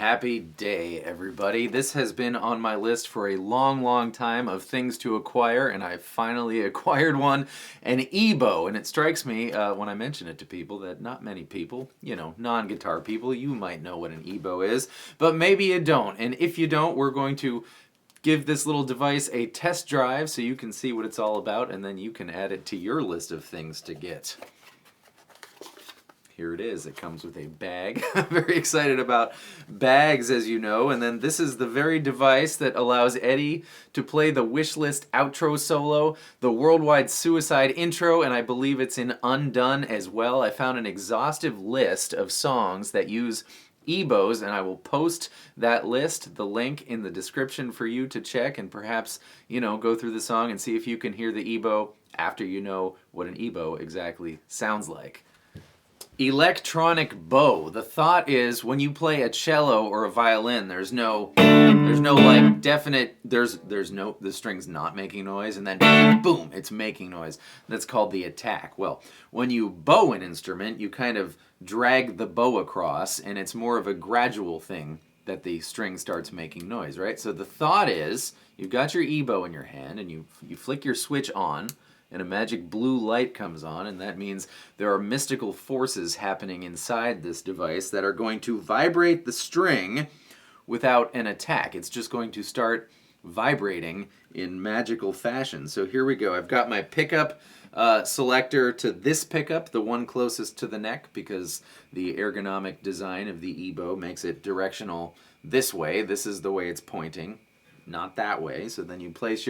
Happy day, everybody. This has been on my list for a long time of things to acquire, and I finally acquired one, an EBow. And it strikes me when I mention it to people that not many people, non-guitar people, you might know what an EBow is, but maybe you don't. And if you don't, we're going to give this little device a test drive so you can see what it's all about, and then you can add it to your list of things to get. Here it is. It comes with a bag. I'm very excited about bags, as you know. And then this is the very device that allows Eddie to play the Wishlist outro solo, the Worldwide Suicide intro, and I believe it's in Undone as well. I found an exhaustive list of songs that use EBows, and I will post that list, the link in the description for you to check and perhaps, go through the song and see if you can hear the EBow after you know what an EBow exactly sounds like. Electronic bow. The thought is when you play a cello or a violin, there's no like definite, the string's not making noise and then boom, it's making noise. That's called the attack. Well, when you bow an instrument, you kind of drag the bow across and it's more of a gradual thing that the string starts making noise, right? So the thought is you've got your EBow in your hand and you flick your switch on, and a magic blue light comes on, and that means there are mystical forces happening inside this device that are going to vibrate the string without an attack. It's just going to start vibrating in magical fashion. So here we go. I've got my pickup selector to this pickup, the one closest to the neck, because the ergonomic design of the EBow makes it directional this way. This is the way it's pointing, not that way. So then you place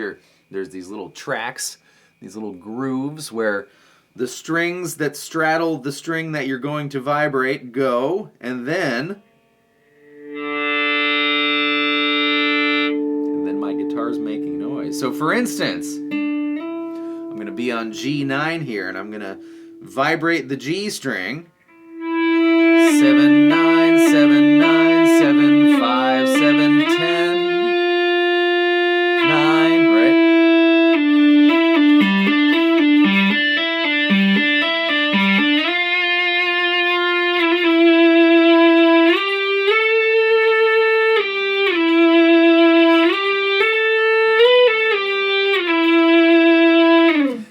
there's these little tracks, these little grooves where the strings that straddle the string that you're going to vibrate go, and then my guitar's making noise. So for instance, I'm going to be on G9 here, and I'm going to vibrate the G string. 7, 9, 7, 9, 7, 5, 7, 10, 9, right?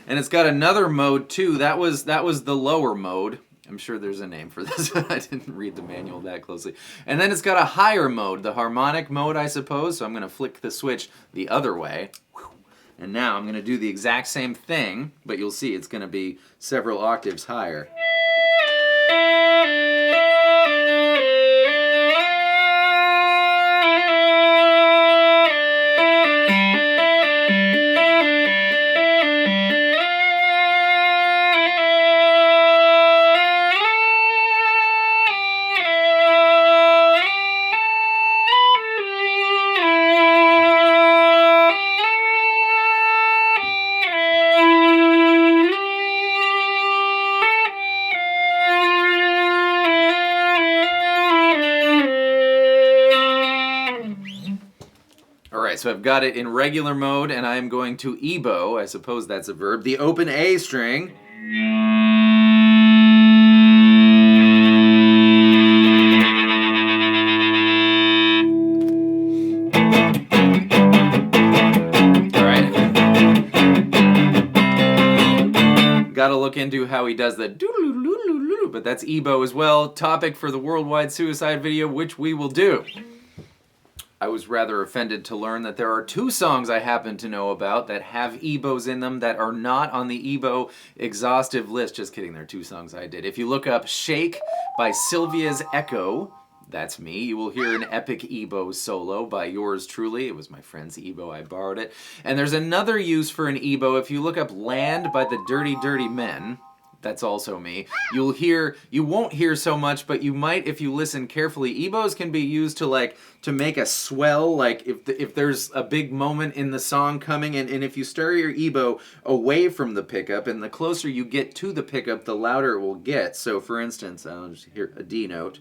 And it's got another mode too. That was the lower mode. I'm sure there's a name for this. I didn't read the manual that closely. And then it's got a higher mode, the harmonic mode, I suppose. So I'm going to flick the switch the other way. And now I'm going to do the exact same thing, but you'll see it's going to be several octaves higher. So I've got it in regular mode, and I'm going to EBow, I suppose that's a verb, the open A string. All right. Got to look into how he does the doodle-doodle-doodle-doodle, but that's EBow as well. Topic for the Worldwide Suicide video, which we will do. I was rather offended to learn that there are 2 songs I happen to know about that have EBows in them that are not on the EBow exhaustive list. Just kidding, there are 2 songs I did. If you look up Shake by Sylvia's Echo, that's me, you will hear an epic EBow solo by yours truly. It was my friend's EBow, I borrowed it. And there's another use for an EBow. If you look up Land by the Dirty Dirty Men, that's also me. You won't hear so much, but you might if you listen carefully. EBows can be used to make a swell, like if there's a big moment in the song coming, and if you stir your EBow away from the pickup, and the closer you get to the pickup, the louder it will get. So for instance, I'll just hear a D note.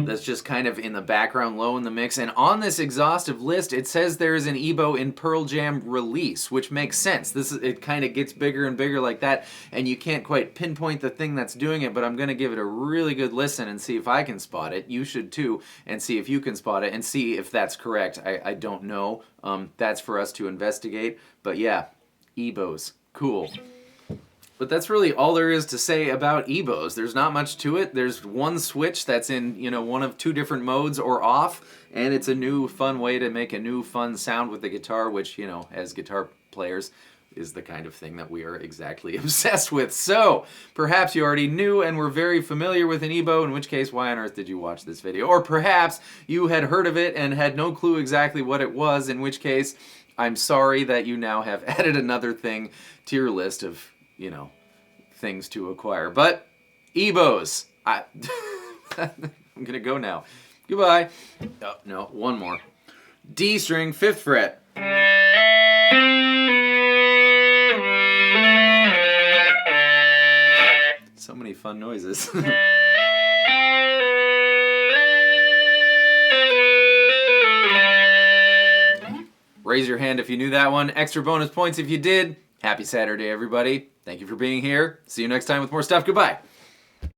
That's just kind kind of in the background, low in the mix. And on this exhaustive list, it says there is an EBow in Pearl Jam release, which makes sense. It kind of gets bigger and bigger like that, and you can't quite pinpoint the thing that's doing it, but I'm going to give it a really good listen and see if I can spot it. You should too, and see if you can spot it, and see if that's correct. I don't know. That's for us to investigate. But yeah, EBows. Cool. But that's really all there is to say about EBows. There's not much to it. There's one switch that's in, one of two different modes or off, and it's a new fun way to make a new fun sound with the guitar, which, as guitar players, is the kind of thing that we are exactly obsessed with. So, perhaps you already knew and were very familiar with an EBow, in which case, why on earth did you watch this video? Or perhaps you had heard of it and had no clue exactly what it was, in which case, I'm sorry that you now have added another thing to your list of things to acquire. But EBows. I'm gonna go now. Goodbye. Oh, no, one more. D string, 5th fret. So many fun noises. Raise your hand if you knew that one. Extra bonus points if you did. Happy Saturday, everybody. Thank you for being here. See you next time with more stuff. Goodbye.